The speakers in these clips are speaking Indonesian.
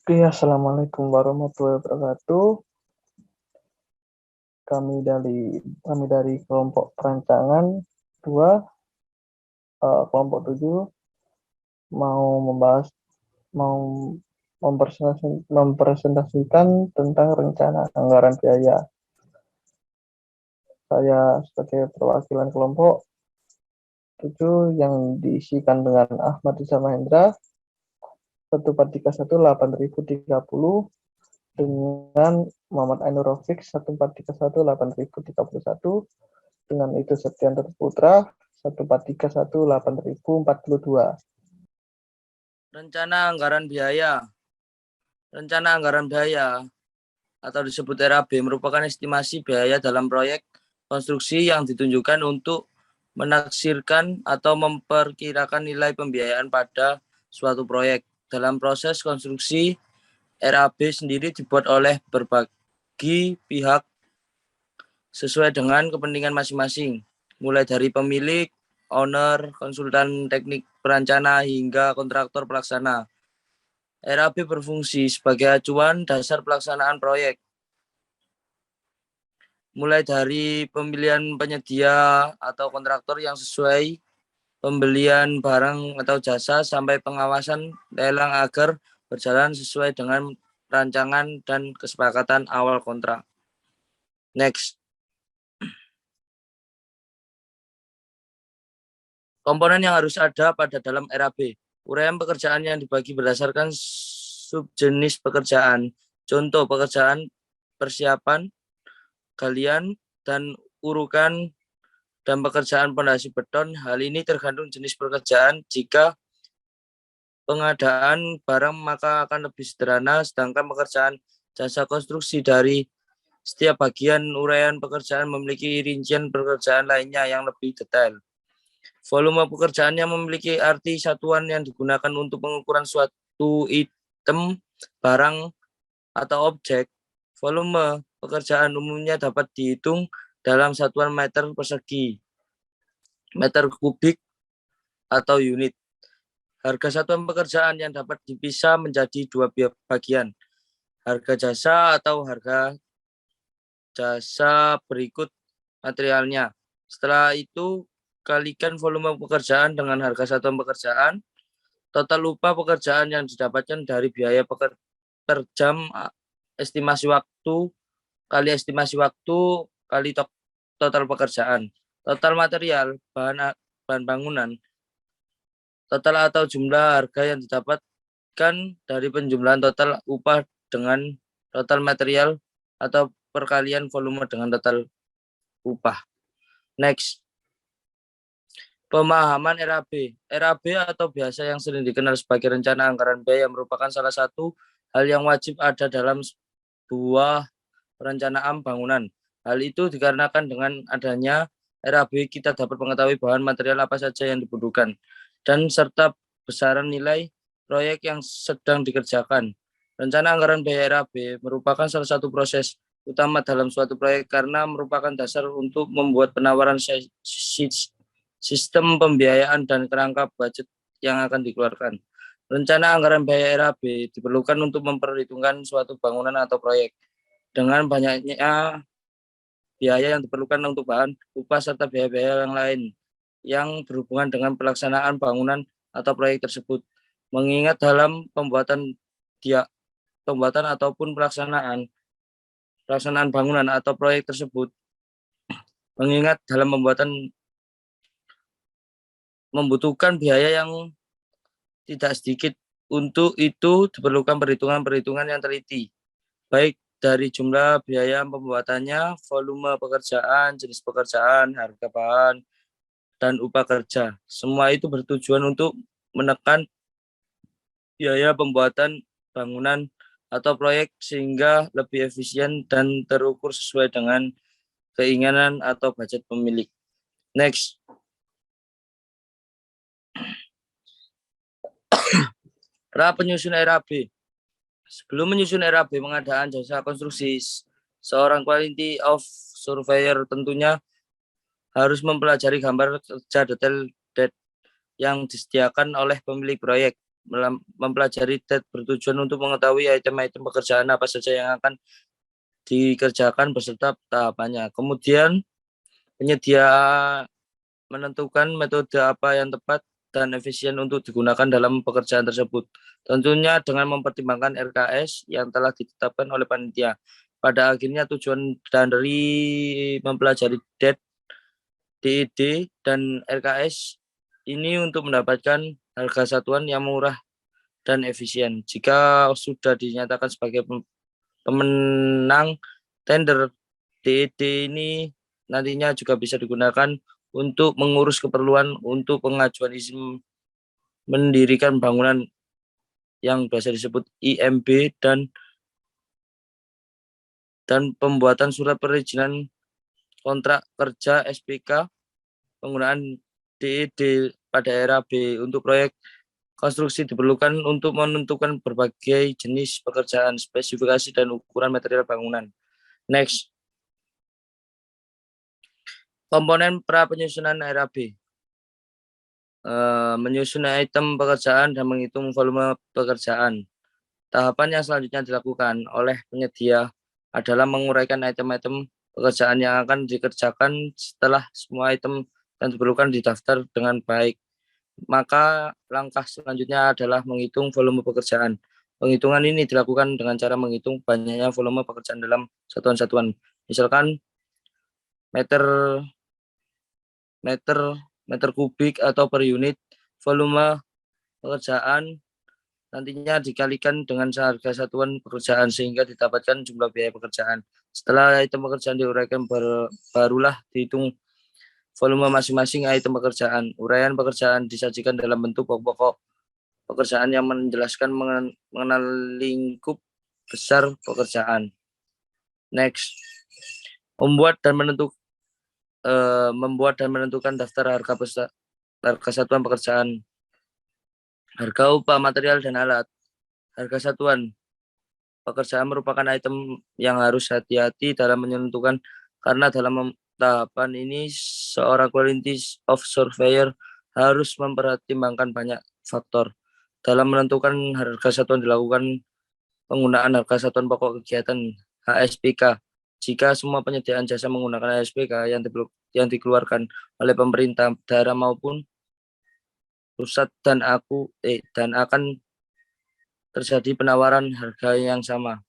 Oke, Assalamualaikum warahmatullahi wabarakatuh. Kami dari kelompok perancangan 2, kelompok 7 mau membahas mau mempresentasikan tentang rencana anggaran biaya. Saya sebagai perwakilan kelompok 7 yang diisikan dengan Ahmad Iza Mahendra 1431830 dengan Muhammad Ainur Rafiq 1431831 dengan itu Septian Putra 1431842. Rencana anggaran biaya. Rencana anggaran biaya atau disebut RAB merupakan estimasi biaya dalam proyek konstruksi yang ditunjukkan untuk menaksirkan atau memperkirakan nilai pembiayaan pada suatu proyek. Dalam proses konstruksi, RAB sendiri dibuat oleh berbagai pihak sesuai dengan kepentingan masing-masing, mulai dari pemilik, owner, konsultan teknik perencana, hingga kontraktor pelaksana. RAB berfungsi sebagai acuan dasar pelaksanaan proyek, mulai dari pemilihan penyedia atau kontraktor yang sesuai, pembelian barang atau jasa, sampai pengawasan lelang agar berjalan sesuai dengan rancangan dan kesepakatan awal kontrak. Next. Komponen yang harus ada pada dalam RAB. Uraian pekerjaan yang dibagi berdasarkan subjenis pekerjaan. Contoh pekerjaan persiapan, galian, dan urukan, dan pekerjaan pondasi beton. Hal ini tergantung jenis pekerjaan. Jika pengadaan barang maka akan lebih sederhana, sedangkan pekerjaan jasa konstruksi dari setiap bagian uraian pekerjaan memiliki rincian pekerjaan lainnya yang lebih detail. Volume pekerjaan yang memiliki arti satuan yang digunakan untuk pengukuran suatu item, barang, atau objek. Volume pekerjaan umumnya dapat dihitung dalam satuan meter persegi, meter kubik, atau unit. Harga satuan pekerjaan yang dapat dipisah menjadi dua bagian, harga jasa atau harga jasa berikut materialnya. Setelah itu, kalikan volume pekerjaan dengan harga satuan pekerjaan, total upah pekerjaan yang didapatkan dari biaya per jam, estimasi waktu, kali estimasi waktu, kali total pekerjaan. Total material, bahan bangunan, total atau jumlah harga yang didapatkan dari penjumlahan total upah dengan total material atau perkalian volume dengan total upah. Next. Pemahaman RAB. RAB atau biasa yang sering dikenal sebagai rencana anggaran biaya merupakan salah satu hal yang wajib ada dalam sebuah perencanaan bangunan. Hal itu dikarenakan dengan adanya RAB kita dapat mengetahui bahan material apa saja yang dibutuhkan dan serta besaran nilai proyek yang sedang dikerjakan. Rencana anggaran biaya RAB merupakan salah satu proses utama dalam suatu proyek karena merupakan dasar untuk membuat penawaran sistem pembiayaan dan kerangka budget yang akan dikeluarkan. Rencana anggaran biaya RAB diperlukan untuk memperhitungkan suatu bangunan atau proyek dengan banyaknya biaya yang diperlukan untuk bahan, upah, serta biaya-biaya yang lain yang berhubungan dengan pelaksanaan bangunan atau proyek tersebut. Mengingat dalam pembuatan ataupun pelaksanaan bangunan atau proyek tersebut, mengingat dalam pembuatan membutuhkan biaya yang tidak sedikit. Untuk itu diperlukan perhitungan-perhitungan yang teliti, baik dari jumlah biaya pembuatannya, volume pekerjaan, jenis pekerjaan, harga bahan, dan upah kerja. Semua itu bertujuan untuk menekan biaya pembuatan bangunan atau proyek sehingga lebih efisien dan terukur sesuai dengan keinginan atau budget pemilik. Next. Penyusun RAB. Sebelum menyusun RAB pengadaan jasa konstruksi, seorang quality of surveyor tentunya harus mempelajari gambar kerja detail yang disediakan oleh pemilik proyek. mempelajari TED bertujuan untuk mengetahui item-item pekerjaan apa saja yang akan dikerjakan beserta tahapannya. Kemudian penyedia menentukan metode apa yang tepat dan efisien untuk digunakan dalam pekerjaan tersebut. Tentunya dengan mempertimbangkan RKS yang telah ditetapkan oleh panitia. Pada akhirnya tujuan dari mempelajari DED dan RKS ini untuk mendapatkan harga satuan yang murah dan efisien. Jika sudah dinyatakan sebagai pemenang tender, DED ini nantinya juga bisa digunakan untuk mengurus keperluan untuk pengajuan izin mendirikan bangunan yang biasa disebut IMB dan pembuatan surat perizinan kontrak kerja SPK penggunaan DED pada era B untuk proyek konstruksi diperlukan untuk menentukan berbagai jenis pekerjaan, spesifikasi dan ukuran material bangunan. Next. Komponen pra penyusunan era B. Menyusun item pekerjaan dan menghitung volume pekerjaan. Tahapan yang selanjutnya dilakukan oleh penyedia adalah menguraikan item-item pekerjaan yang akan dikerjakan setelah semua item yang diperlukan didaftar dengan baik. Maka langkah selanjutnya adalah menghitung volume pekerjaan. Penghitungan ini dilakukan dengan cara menghitung banyaknya volume pekerjaan dalam satuan-satuan. Misalkan meter kubik atau per unit. Volume pekerjaan nantinya dikalikan dengan harga satuan pekerjaan sehingga didapatkan jumlah biaya pekerjaan. Setelah item pekerjaan diuraikan barulah dihitung volume masing-masing item pekerjaan. Uraian pekerjaan disajikan dalam bentuk pokok pekerjaan yang menjelaskan mengenal lingkup besar pekerjaan. Next. Membuat dan menentukan daftar harga satuan pekerjaan. Harga upah material dan alat. Harga satuan pekerjaan merupakan item yang harus hati-hati dalam menentukan karena dalam tahapan ini seorang quality of surveyor harus mempertimbangkan banyak faktor. Dalam menentukan harga satuan dilakukan penggunaan harga satuan pokok kegiatan HSPK. Jika semua penyediaan jasa menggunakan HSPK yang dikeluarkan oleh pemerintah daerah maupun pusat dan akan terjadi penawaran harga yang sama.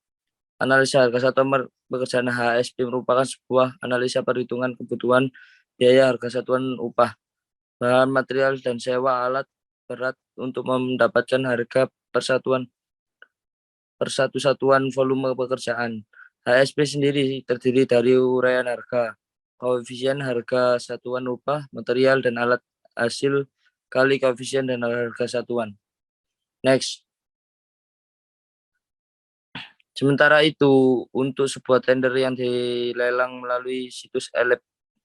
Analisa harga satuan pekerjaan HSP merupakan sebuah analisa perhitungan kebutuhan biaya harga satuan upah, bahan material dan sewa alat berat untuk mendapatkan harga per satu satuan volume pekerjaan. HSP sendiri terdiri dari uraian harga, koefisien harga satuan upah, material dan alat hasil kali koefisien dan harga satuan. Next. Sementara itu, untuk sebuah tender yang dilelang melalui situs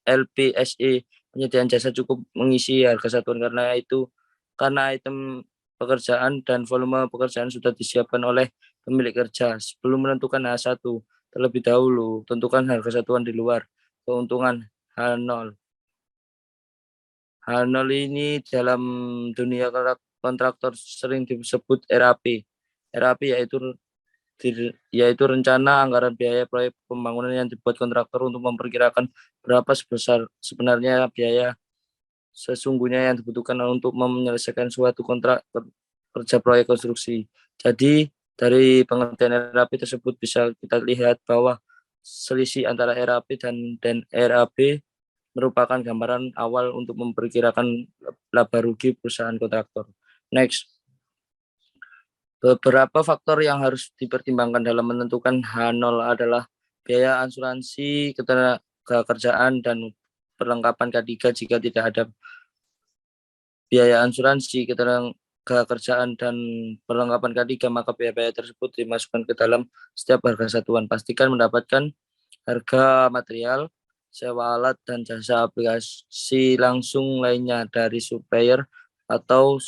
LPSE, penyediaan jasa cukup mengisi harga satuan karena item pekerjaan dan volume pekerjaan sudah disiapkan oleh pemilik kerja. Sebelum menentukan H1, terlebih dahulu tentukan harga satuan di luar keuntungan H0. H0 ini dalam dunia kontraktor sering disebut RAP. RAP yaitu rencana anggaran biaya proyek pembangunan yang dibuat kontraktor untuk memperkirakan berapa sebenarnya biaya sesungguhnya yang dibutuhkan untuk menyelesaikan suatu kontrak kerja proyek konstruksi. Jadi dari pengertian RAP tersebut bisa kita lihat bahwa selisih antara RAP dan RAB merupakan gambaran awal untuk memperkirakan laba rugi perusahaan kontraktor. Next. Beberapa faktor yang harus dipertimbangkan dalam menentukan H0 adalah biaya asuransi ketenagakerjaan dan perlengkapan K3 jika tidak ada biaya asuransi ketenagakerjaan dan perlengkapan K3 maka biaya-biaya tersebut dimasukkan ke dalam setiap harga satuan. Pastikan mendapatkan harga material, sewa alat dan jasa aplikasi langsung lainnya dari supplier atau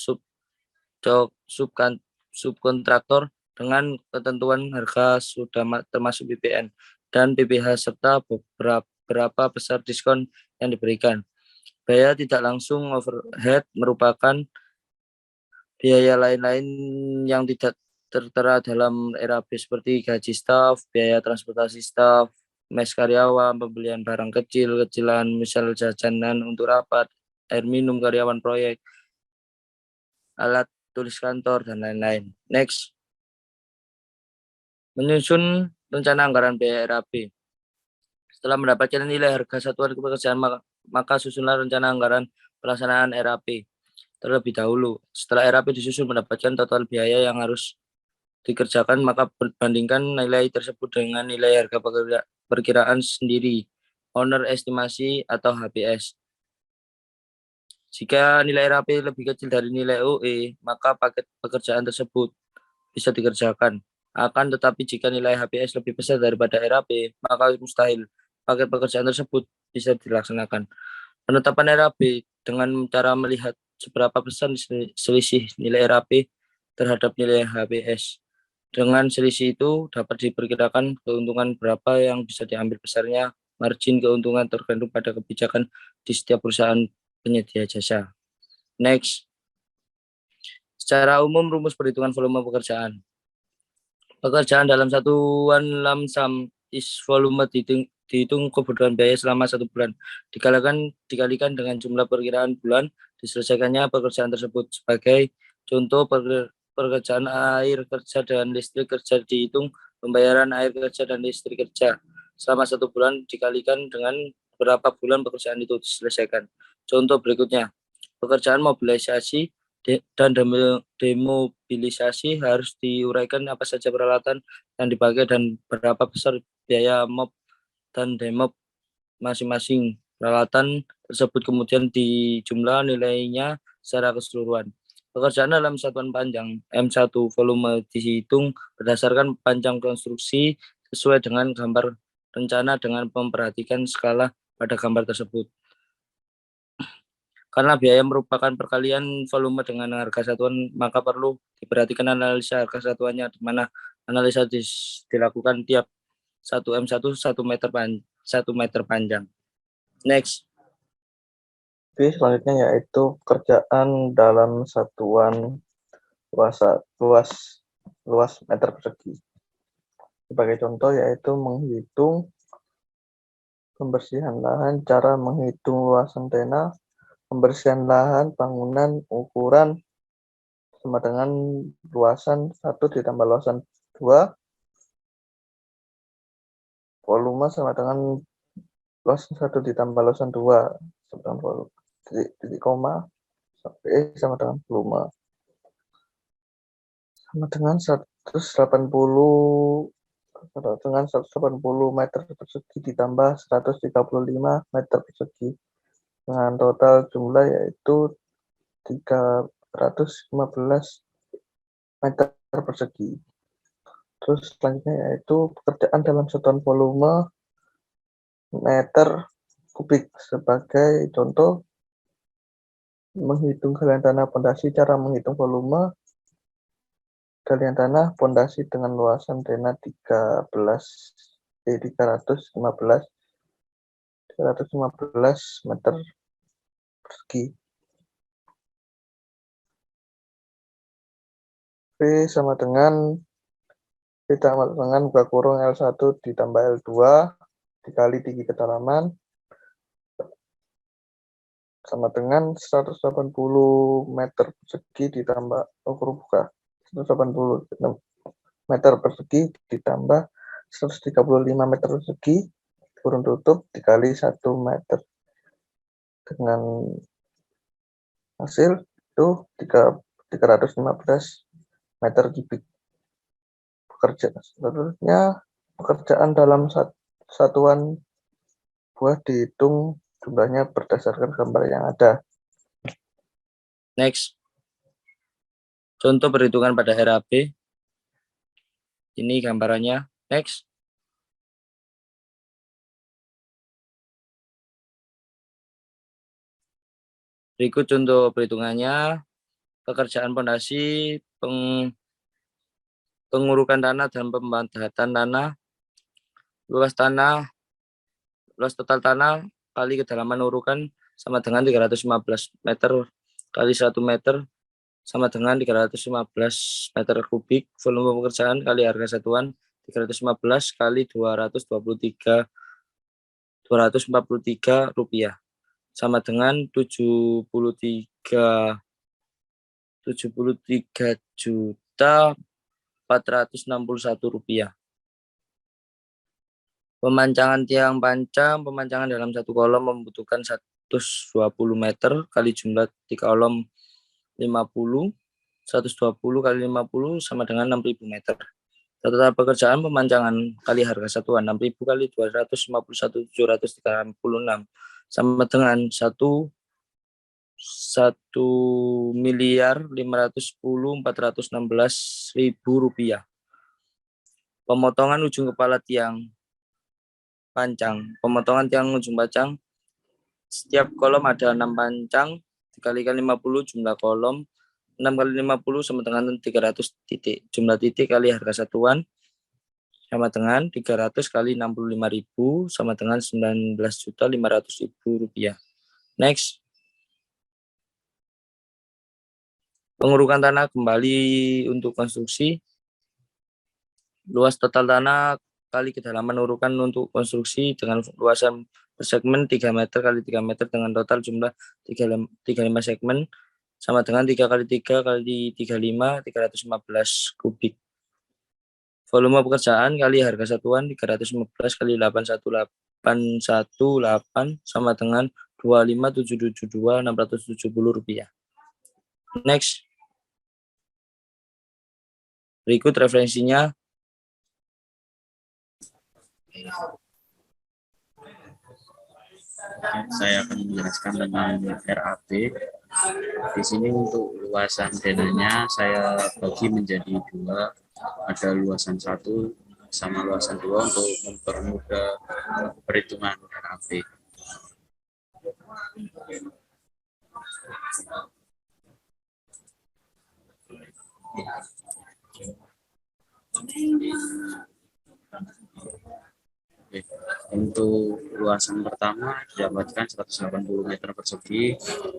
subkontraktor dengan ketentuan harga sudah termasuk BPN dan PPh serta beberapa besar diskon yang diberikan. Biaya tidak langsung overhead merupakan biaya lain-lain yang tidak tertera dalam RAP seperti gaji staf, biaya transportasi staf, mes karyawan, pembelian barang kecil-kecilan, misal jajanan untuk rapat, air minum karyawan proyek, alat tulis kantor, dan lain-lain. Next. Menyusun rencana anggaran biaya RAP. Setelah mendapatkan nilai harga satuan pekerjaan, maka susunlah rencana anggaran pelaksanaan RAP terlebih dahulu. Setelah RAP disusun mendapatkan total biaya yang harus dikerjakan, maka bandingkan nilai tersebut dengan nilai harga perkiraan sendiri, owner estimasi atau HPS. Jika nilai RAP lebih kecil dari nilai OE, maka paket pekerjaan tersebut bisa dikerjakan. Akan tetapi jika nilai HPS lebih besar daripada RAP, maka mustahil paket pekerjaan tersebut bisa dilaksanakan. Penetapan RAP dengan cara melihat seberapa besar selisih nilai RAP terhadap nilai HPS. Dengan selisih itu dapat diperkirakan keuntungan berapa yang bisa diambil besarnya. Margin keuntungan tergantung pada kebijakan di setiap perusahaan penyedia jasa. Next. Secara umum rumus perhitungan volume pekerjaan. Pekerjaan dalam satuan lamsam is volume dihitung kebutuhan biaya selama 1 bulan. Dikalikan dengan jumlah perkiraan bulan, diselesaikannya pekerjaan tersebut. Sebagai contoh, pekerjaan air kerja dan listrik kerja dihitung pembayaran air kerja dan listrik kerja selama 1 bulan dikalikan dengan berapa bulan pekerjaan itu diselesaikan. Contoh berikutnya, pekerjaan mobilisasi dan demobilisasi harus diuraikan apa saja peralatan yang dipakai dan berapa besar biaya mob dan demob masing-masing. Peralatan tersebut kemudian dijumlah nilainya secara keseluruhan. Pekerjaan dalam satuan panjang M1 volume dihitung berdasarkan panjang konstruksi sesuai dengan gambar rencana dengan memperhatikan skala pada gambar tersebut. Karena biaya merupakan perkalian volume dengan harga satuan, maka perlu diperhatikan analisa harga satuannya, di mana analisa dilakukan tiap 1M1 1 meter panjang. Next. Oke, selanjutnya yaitu pekerjaan dalam satuan luas meter persegi. Sebagai contoh yaitu menghitung pembersihan lahan, cara menghitung luasan tanah, pembersihan lahan, bangunan, ukuran sama dengan luasan 1 ditambah luasan 2, volume sama dengan luasan 1 ditambah luasan 2, sama dengan titik koma, sampai sama dengan volume. Sama dengan 180 meter persegi ditambah 135 meter persegi dengan total jumlah yaitu 315 meter persegi. Terus selanjutnya yaitu pekerjaan dalam satuan volume meter kubik. Sebagai contoh, menghitung galian tanah pondasi, cara menghitung volume galian tanah pondasi dengan luasan tanah 315 meter persegi. V sama dengan buka kurung L1 ditambah L2 dikali tinggi kedalaman sama dengan 180 meter persegi ditambah kurung buka 180 meter persegi ditambah 135 meter persegi kurung tutup dikali 1 meter dengan hasil itu 315 meter kubik. Selanjutnya pekerjaan dalam satuan buah dihitung jumlahnya berdasarkan gambar yang ada. Next. Contoh perhitungan pada RAP. Ini gambarannya. Next. Berikut contoh perhitungannya. Pekerjaan pondasi, pengurukan tanah dan pembantatan tanah, luas total tanah kali kedalaman urukan sama dengan 315 meter kali 1 meter sama dengan 315 meter kubik. Volume pekerjaan kali harga satuan 315 kali 243 rupiah sama dengan 73.461 rupiah. Pemancangan tiang pancang, pemancangan dalam satu kolom membutuhkan 120 meter kali jumlah di kolom 50, 120 kali 50 sama dengan 6.000 meter. Total pekerjaan pemancangan kali harga satuan 6.000 kali 251.736 sama dengan 1.510.416.000 rupiah. Pemotongan ujung kepala tiang pancang. Pemotongan tiang ujung pancang. Setiap kolom ada 6 pancang, dikalikan 50 jumlah kolom, 6 kali 50 sama dengan 300 titik. Jumlah titik kali harga satuan sama dengan 300 kali 65.000 sama dengan 19.500.000 rupiah. Next. Pengurukan tanah kembali untuk konstruksi. Luas total tanah kali kedalaman urukan untuk konstruksi dengan luasan per segmen 3 meter kali 3 meter dengan total jumlah 35 segmen sama dengan 3 kali 3 kali 35, 315 kubik. Volume pekerjaan kali harga satuan 315 kali 8118 sama dengan 25.772.670 rupiah. Next. Berikut referensinya. Saya akan menjelaskan tentang RAB. Di sini untuk luasan denahnya saya bagi menjadi 2. Ada luasan 1 sama luasan 2 untuk mempermudah perhitungan RAB. Untuk luasan pertama didapatkan 180 meter persegi,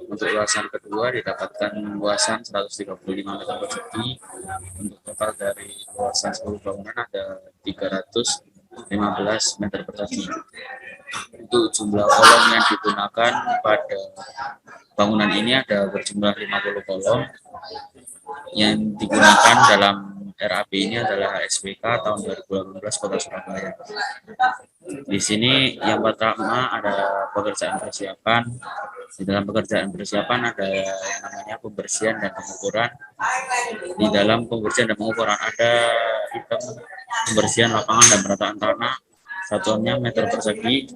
untuk luasan kedua didapatkan luasan 135 meter persegi, untuk total dari luasan seluruh bangunan ada 315 meter persegi. Untuk jumlah kolom yang digunakan pada bangunan ini ada berjumlah 50 kolom. Yang digunakan dalam RAB ini adalah SPK tahun 2018 Kota Surabaya. Di sini yang pertama ada pekerjaan persiapan. Di dalam pekerjaan persiapan ada yang namanya pembersihan dan pengukuran. Di dalam pembersihan dan pengukuran ada item pembersihan lapangan dan penataan tanah. Satuannya meter persegi.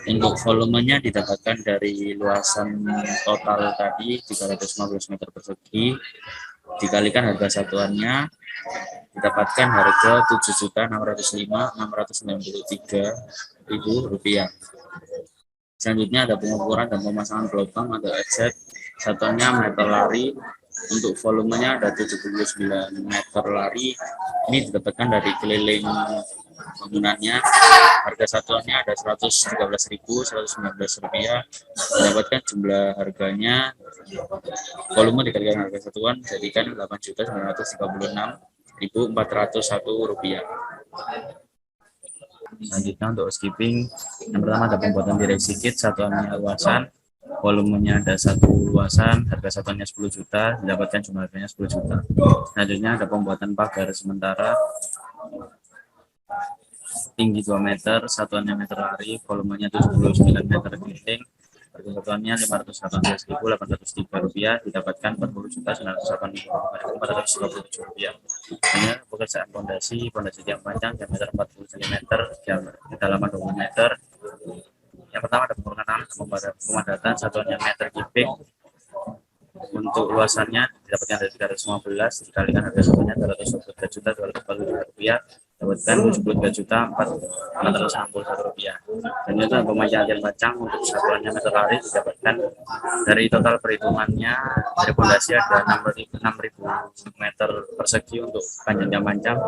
Untuk volumenya didapatkan dari luasan total tadi 315 meter persegi. Dikalikan harga satuannya didapatkan harga 7.605.693.000 rupiah. Selanjutnya ada pengukuran dan pemasangan gelombang atau offset. Satuannya meter lari. Untuk volumenya ada 79 meter lari. Ini didapatkan dari keliling bangunannya. Harga satuannya ada 113.119 rupiah. Mendapatkan jumlah harganya volume dikalikan harga satuan jadikan 8.936.401 rupiah. Selanjutnya untuk housekeeping, yang pertama ada pembuatan direksi kit, satuannya luasan, volumenya ada 1 luasan, harga satuannya 10 juta, didapatkan jumlah harganya 10 juta. Selanjutnya ada pembuatan pagar sementara, tinggi 2 meter, satuannya meter lari, volumenya 79 meter keliling, harga satuannya 518.803 rupiah, didapatkan 40.984.427 rupiah. Ini pekerjaan fondasi tiang panjang diameter 40 cm, kedalaman 20 meter. Yang pertama ada pengurangan pemadatan, satuannya meter kubik. Untuk luasannya didapatkan dari 315 dikalikan harga satunya 223.240 rupiah, dapatkan 73.461 rupiah. Dan itu pemanjangan tiang pancang untuk satuannya meter lari didapatkan dari total perhitungannya dari fondasi ada 6.000 meter persegi untuk panjang tiang pancang.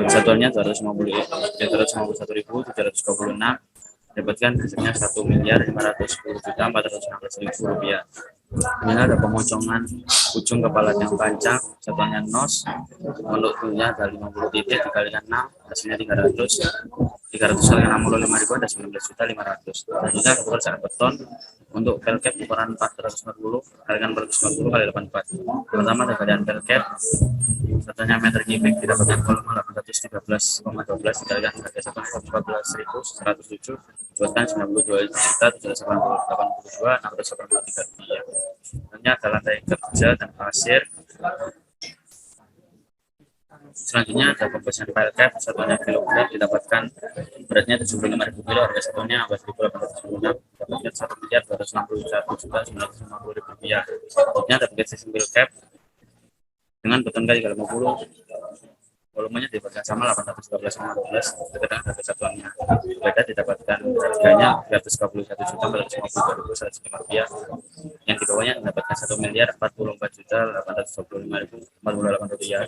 Satuannya 251.726, dapatkan hasilnya 1.510.416.000 rupiah. Kemudian ada pemocongan ujung kepala yang panjang, satuannya nos, untuk dulunya ada 50 titik dikalikan 6, hasilnya 300. 300 kalikan 65.000 ada 19.500.000. Selanjutnya ada pekerjaan beton untuk pelcap ukuran 440 kalikan 440 kali 84. Pertama ada badan pelcap, satunya meter kubik, didapatkan volume 813,12 dikalikan harga satunya 14.107, buatkan 92.782.683 rupiah. Selanjutnya ada lantai kerja dan pasir. Selanjutnya ada pembesaran file cap, satuannya kilogram, didapatkan beratnya 75.000 kilo, harga satunya 14.856, dapatkan 1.261.950.000 rupiah. Selanjutnya ada paket sistem file cap dengan beton kali 50, volumenya didapatkan sama 812,12 dengan harga satuannya. Beda didapatkan harganya 321.452.105 rupiah. Yang di bawahnya mendapatkan 1.044.825.048 rupiah.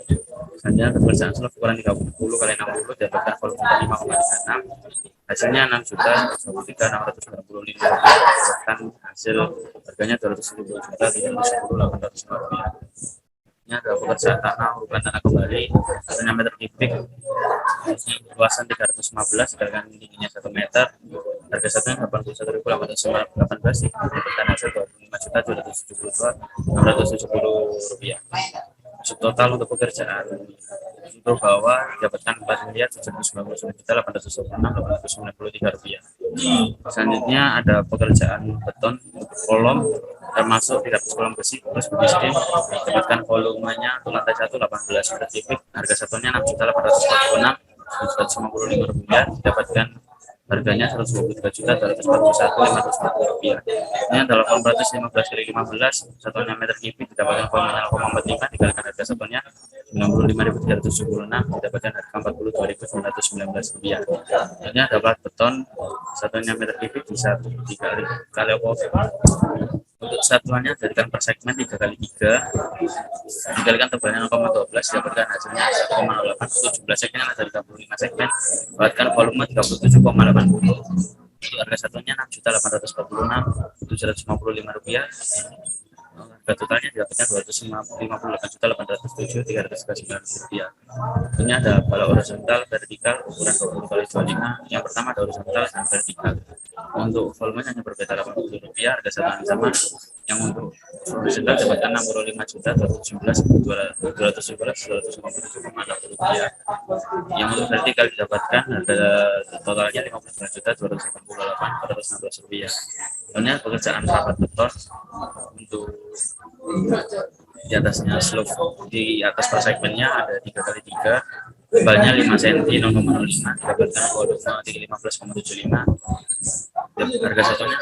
Selanjutnya pekerjaan slab ukuran 30 kali 60 didapatkan volume 5,36, hasilnya 6.123.695 rupiah. Dapatkan hasil harganya 270.310.805 rupiah. Ini ada pekerjaan tanah urukan tanah kembali, satunya meter kubik, luasan 315 dengan tingginya 1 meter, harga satunya 81.818, dapatkan hasil 25.272.670 rupiah. Total untuk pekerjaan untuk bawah dapatkan 4.799.896.893 rupiah. Selanjutnya ada pekerjaan beton kolom termasuk 300 kolom besi terus bistim, dapatkan volumenya untuk lantai 1 18 meter kubik, harga satunya 6.846.155 rupiah, didapatkan harganya 123.241.540 rupiah. Ini adalah 815 kali 15, satuannya meter kubik, didapatkan volume 0,45 dikalikan harga satunya 95.376, didapatkan harga 42.919 rupiah. Ini adalah beton, satuannya meter kubik bisa dikali untuk satuannya jadikan per segmen 3 kali 3 dikalikan tebalnya 0,12, dapatkan hasilnya 1,08. 17 segmen ada 35 segmen, dapatkan volume 37,80. Untuk harga satunya 6.846.755 rupiah. Harga totalnya didapatkan 258.807.339 rupiah. Ini ada balok horizontal, vertikal, ukuran 20 kali 25. Yang pertama ada horizontal dan vertikal. Untuk volumenya hanya berbeda 80 rupiah, harga satunya sama. Yang untuk horizontal dapatkan 65.217.250 rupiah. Yang untuk vertikal didapatkan harga totalnya 59.288.416 rupiah. Ini pekerjaan rapat beton untuk di atasnya slope, di atas per segmennya ada 3 kali 3, tebalnya 5 cm 0,05, didapatkan volume 15,75, harga satunya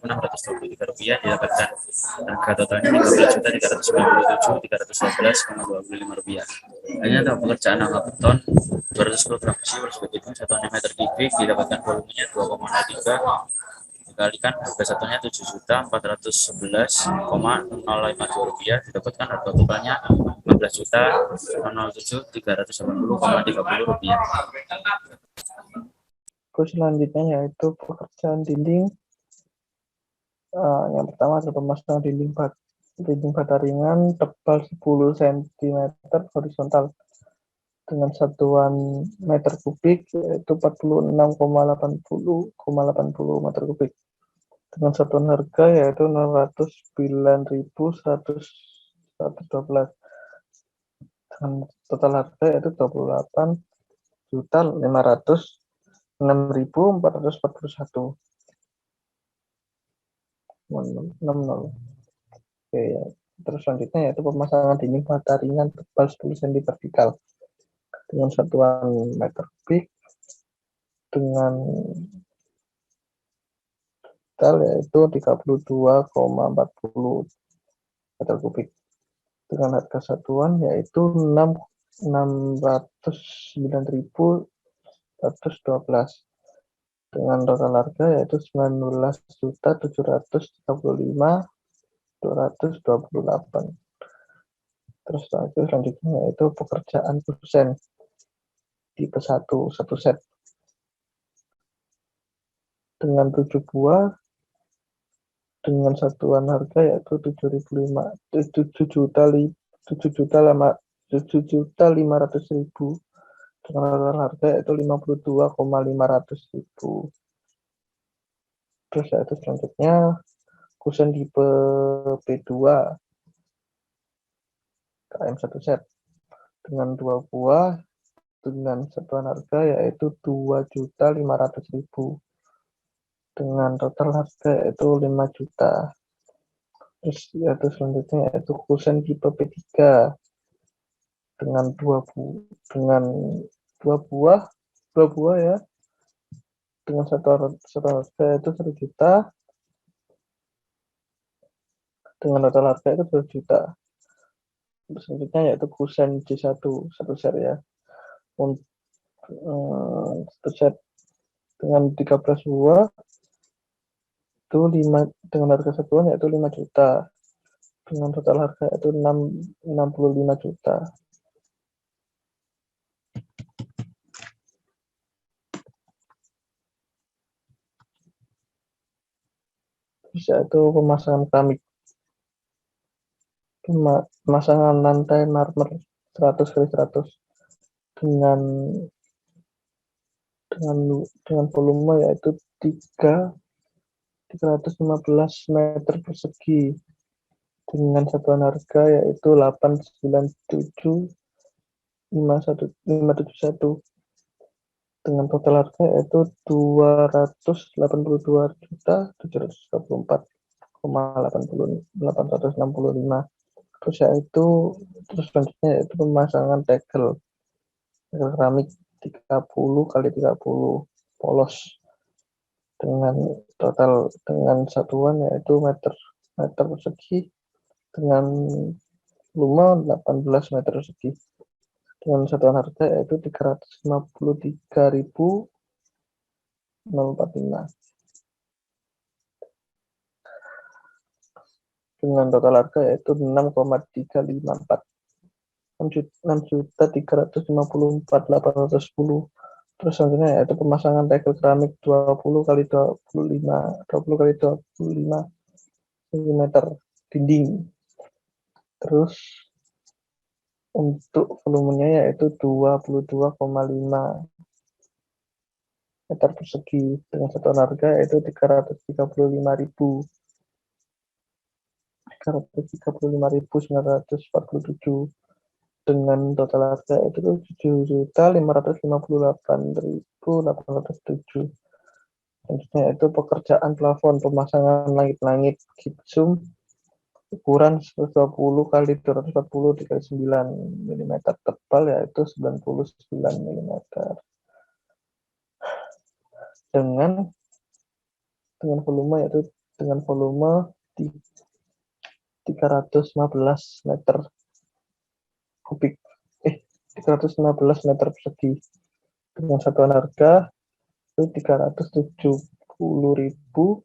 855.623 rupiah, didapatkan harga totalnya 13.397.312,25 rupiah. Ini ada pekerjaan angka beton 210 gram besi begitu, satuannya meter kubik, didapatkan volumenya 2,03, dikalikan harga satunya 7.411,052 rupiah, didapatkan harga totalnya 15.007.380,30 rupiah. Selanjutnya yaitu pekerjaan dinding. Yang pertama adalah pemasangan dinding bata ringan tebal 10 cm horizontal dengan satuan meter kubik yaitu 46,80 meter kubik, dengan satuan harga yaitu 609.112, dengan total harga yaitu 28.506.441. Oke, terus selanjutnya yaitu pemasangan dinding bata ringan tebal 10 cm vertikal dengan satuan meter kubik dengan total yaitu 32,40 meter kubik, dengan harga satuan yaitu 609.112, dengan total harga yaitu 19.735.228. Terus selanjutnya yaitu pekerjaan kusen tipe 1 set dengan 7 buah dengan satuan harga yaitu 7.500.000 dengan total harga yaitu 52,500.000. Terus yaitu selanjutnya kusen tipe P2 KM 1 set dengan 2 buah dengan satuan harga yaitu 2.500.000 dengan total harga yaitu 5 juta. Terus yaitu selanjutnya yaitu kusen tipe P3 dengan dua buah ya dengan satuan harga yaitu 1 juta dengan total harga itu 2 juta. Terus selanjutnya yaitu kusen J1 satu set ya. Untuk satu set dengan 13 buah itu 5 dengan harga satuan yaitu 5 juta dengan total harga itu 65 juta. Terus yaitu pemasangan keramik. Pemasangan lantai marmer 100x100 dengan volume yaitu 315 meter persegi dengan satuan harga yaitu 897.571 dengan total harga yaitu 282.724,865. Terus selanjutnya yaitu pemasangan tegel keramik 30x30 polos dengan satuan yaitu meter persegi dengan volume 18 meter persegi dengan satuan harga yaitu 353.045 dengan total harga yaitu 6,354 6.354.810. Terus selanjutnya yaitu pemasangan tegel keramik 20x25 cm dinding. Terus untuk volumenya yaitu 22,5 meter persegi dengan satuan harga yaitu 335.947 dengan total harga itu 7.558.807. Selanjutnya itu pekerjaan plafon pemasangan langit-langit gipsum ukuran 120x240 dikali 9 mm tebal yaitu 99 mm dengan volume yaitu 315 meter kubik 315 meter persegi dengan satuan harga itu 370.205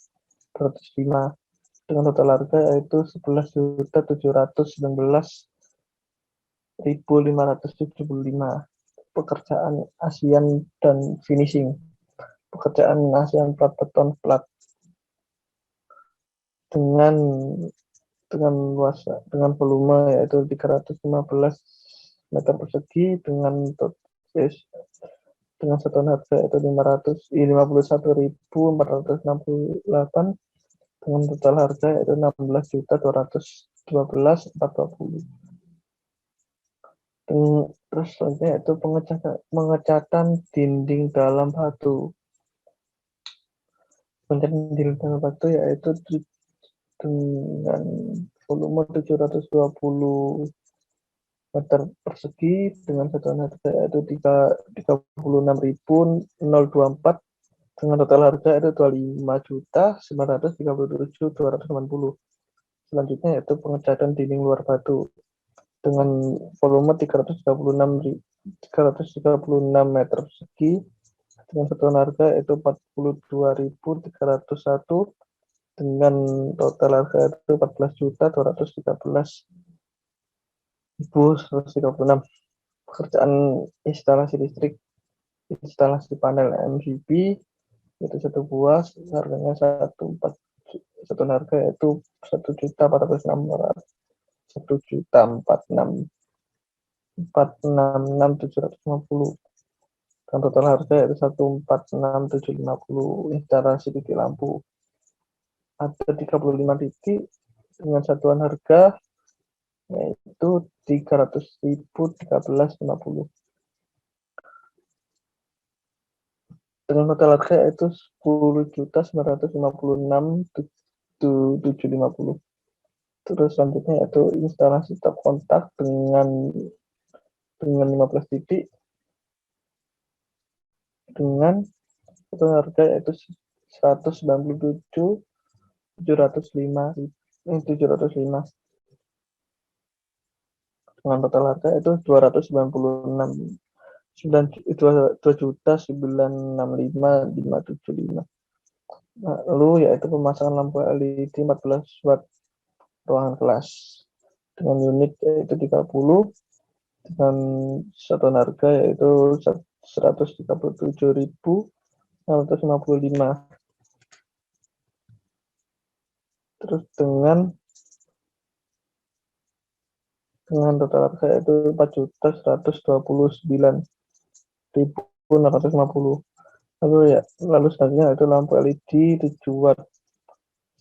dengan total harga yaitu 11.719.575. Pekerjaan ASEAN dan finishing. Pekerjaan ASEAN plat beton plat dengan volume yaitu 315 meter persegi dengan satuan harga yaitu 51.468 dengan total harga yaitu 16.212.420. Terus selanjutnya yaitu pengecatan dinding dalam batu. Pengecatan dinding dalam batu yaitu dengan volume 720 meter persegi dengan satuan harga yaitu 36.024 dengan total harga yaitu 25.937.280. Selanjutnya yaitu pengecatan dinding luar batu dengan volume 336 meter persegi dengan satuan harga yaitu 42.301 dengan total harga itu 14.213.136. Pekerjaan instalasi listrik, instalasi panel MCB itu 1 buah harganya satuan harga yaitu 1.466.750, dan total harga yaitu 1.46750. Instalasi titik lampu ada 35 titik dengan satuan harga yaitu 300.013.50. Dengan total harga yaitu 10.956.750. Terus selanjutnya yaitu instalasi stop kontak dengan 15 titik dengan total harga yaitu 197.705 dengan total harga itu 265.965.575. Lalu yaitu pemasangan lampu LED 14 watt ruangan kelas dengan unit yaitu 30 dengan satuan harga yaitu 137.655. Terus dengan total harga yaitu 4.129.650. Lalu selanjutnya itu lampu LED 7 watt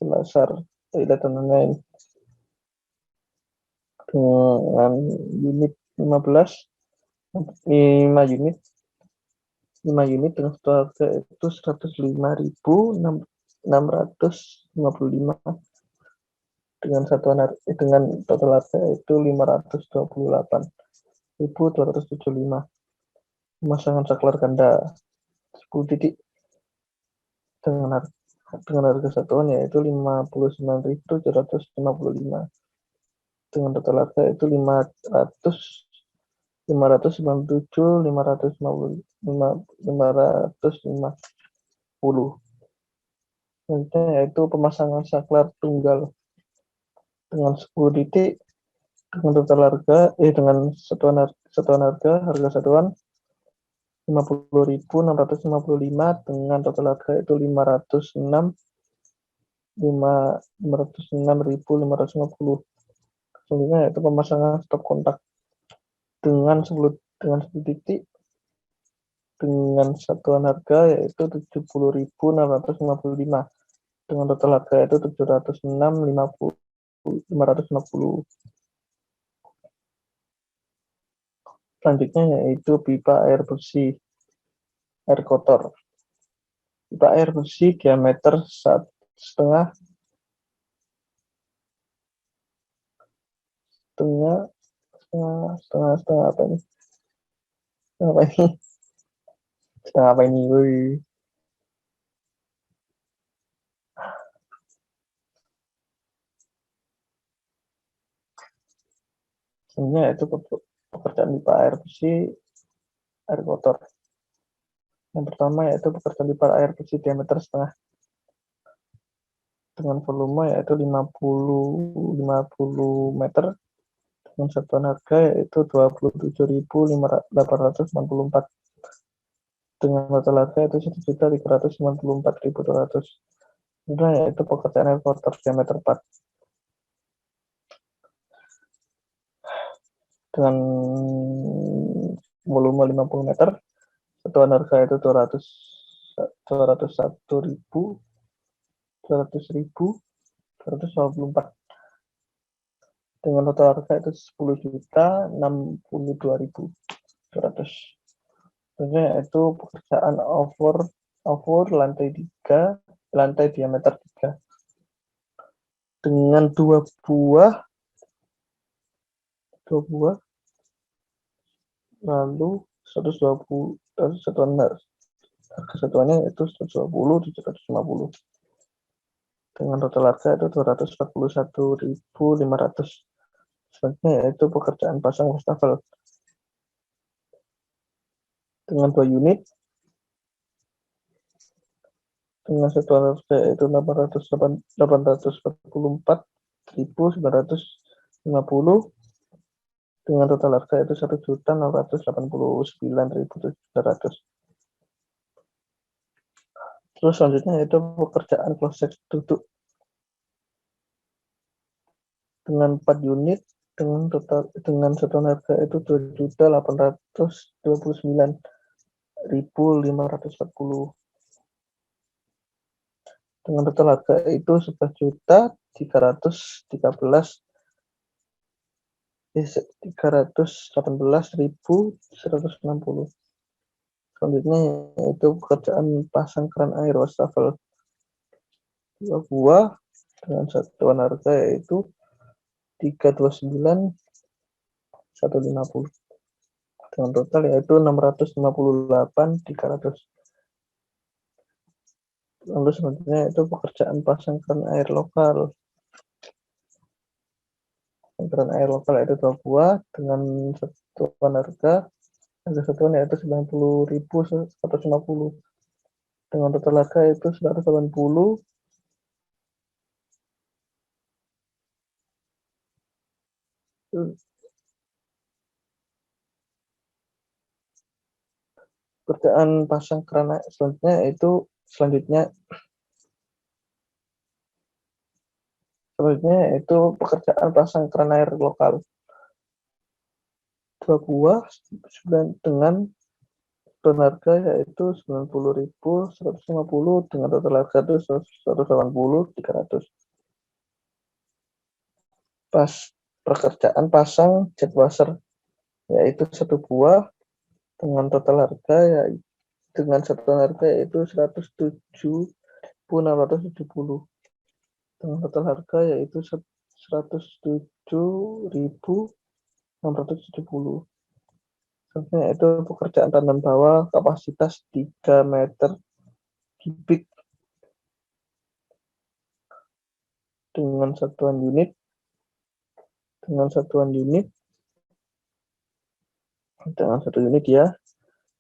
laser LED lain dengan unit 5 unit dengan total harga itu 105.655 dengan total harga itu 528.275. Pemasangan saklar ganda 10 titik dengan harga satuan yaitu 59.755 dengan total harga itu 597.550. Selanjutnya yaitu pemasangan saklar tunggal dengan 10 titik dengan total harga dengan satuan harga satuan 50.655 dengan total harga itu 506.550. Selanjutnya yaitu pemasangan stop kontak dengan 10 titik dengan satuan harga yaitu 70.655 dengan total harga itu 706.550. Selanjutnya yaitu pipa air bersih air kotor. Pipa air bersih diameter 1,5 apa ini woi. Sebenarnya itu pekerjaan pipa air bersih air kotor. Yang pertama yaitu pekerjaan pipa air bersih diameter 1,5 dengan volume yaitu 50 meter dengan satuan harga yaitu 27.884 dengan total harga itu 1.394.200. Kemudian yaitu pekerjaan air kotor diameter 4 dengan volume 50 meter, satuan harga itu 200.224 dengan total harga itu 10.062.200. Sebenarnya itu pekerjaan over lantai diameter 3 dengan dua buah lalu 120 satuannya itu 120 750 dengan total harga itu 241.500. Selanjutnya yaitu pekerjaan pasang wastafel dengan 2 unit dengan satuan harga yaitu 844.950 dengan total harga itu 1.689.700. Terus selanjutnya yaitu pekerjaan closet duduk dengan 4 unit dengan total dengan satuan harga itu 2.829.540. Dengan total harga itu 318.160. Selanjutnya yaitu pekerjaan pasang keran air wastafel 2 buah dengan satuan harga yaitu 329.150. Dengan total yaitu 658.300. Lalu selanjutnya itu pekerjaan pasang keran air lokal. Keran air lokal yaitu 2 buah dengan satuan harga satuan yaitu 90.150. Dengan total harga itu 180. Pekerjaan pasang keran air selanjutnya itu pekerjaan pasang keran air lokal 2 buah dengan satuan harga yaitu 90.150 dengan total harga itu 180.300. Pekerjaan pasang jet washer yaitu 1 buah dengan total harga dengan satuan harga yaitu 107.670. Dengan total harga yaitu 107.670. Selanjutnya itu pekerjaan tandon bawah kapasitas 3 meter kubik dengan satuan unit ya,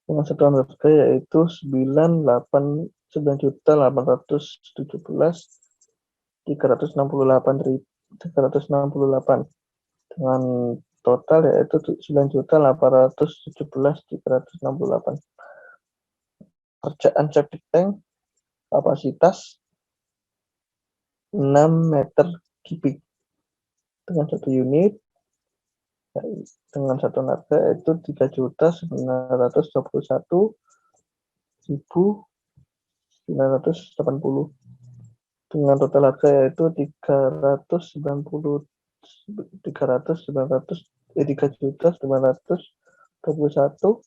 dengan satuan harga yaitu 9.368.368 dengan total yaitu 9.817.368. Pekerjaan septic tank kapasitas 6 meter kubik dengan 1 unit dengan satuan harga yaitu 3.921.980 dengan total harga yaitu 3.921.980.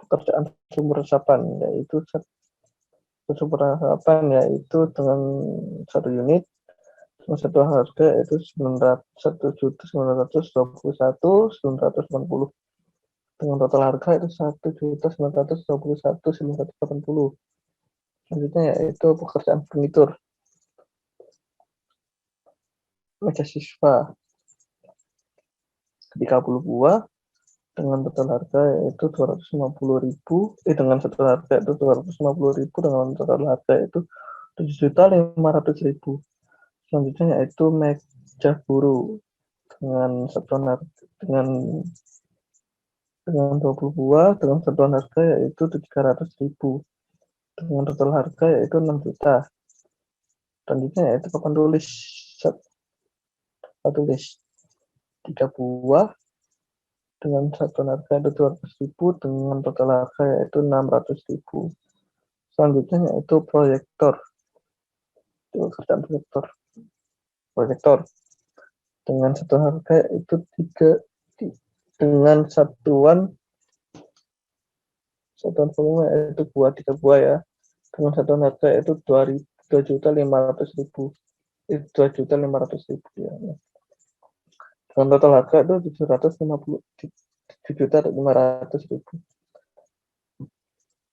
Pekerjaan sumber resapan yaitu dengan 1 unit dengan satu harga yaitu 1.921.980 dengan total harga itu 1.921.980. Selanjutnya yaitu pekerjaan furnitur meja siswa 30 buah dengan total harga yaitu 250.000 dengan total harga itu 250.000 dengan total harga itu 7.500.000. Selanjutnya yaitu meja guru dengan satuan harga dengan 20 buah dengan satuan harga yaitu 300.000 dengan total harga yaitu 6 juta. Selanjutnya yaitu papan tulis 3 buah dengan satuan harga itu 200.000 dengan total harga yaitu 600.000. Selanjutnya yaitu proyektor. Pekerjaan proyektor dengan satuan harga itu 3 dengan satuan volume yaitu 3 buah ya. Dengan satuan harga itu 2.500.000. 2.500.000 ya. Dengan total harga itu 7.500.000.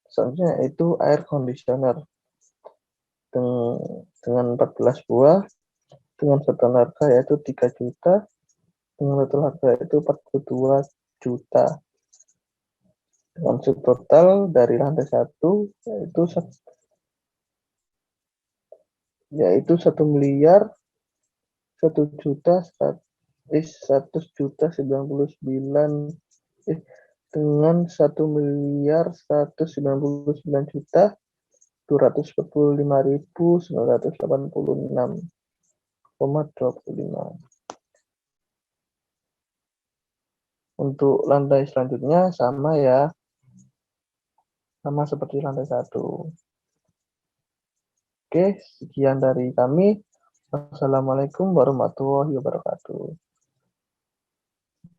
Selanjutnya itu air conditioner dengan 14 buah dengan satuan harga yaitu 3 juta dengan total harga itu 42 juta. Dengan subtotal dari lantai 1 yaitu 1 miliar 1 juta 100 juta 99 dengan 1 miliar 199 juta 245.986. Untuk lantai selanjutnya sama ya, sama seperti lantai 1. Oke, sekian dari kami. Wassalamualaikum warahmatullahi wabarakatuh.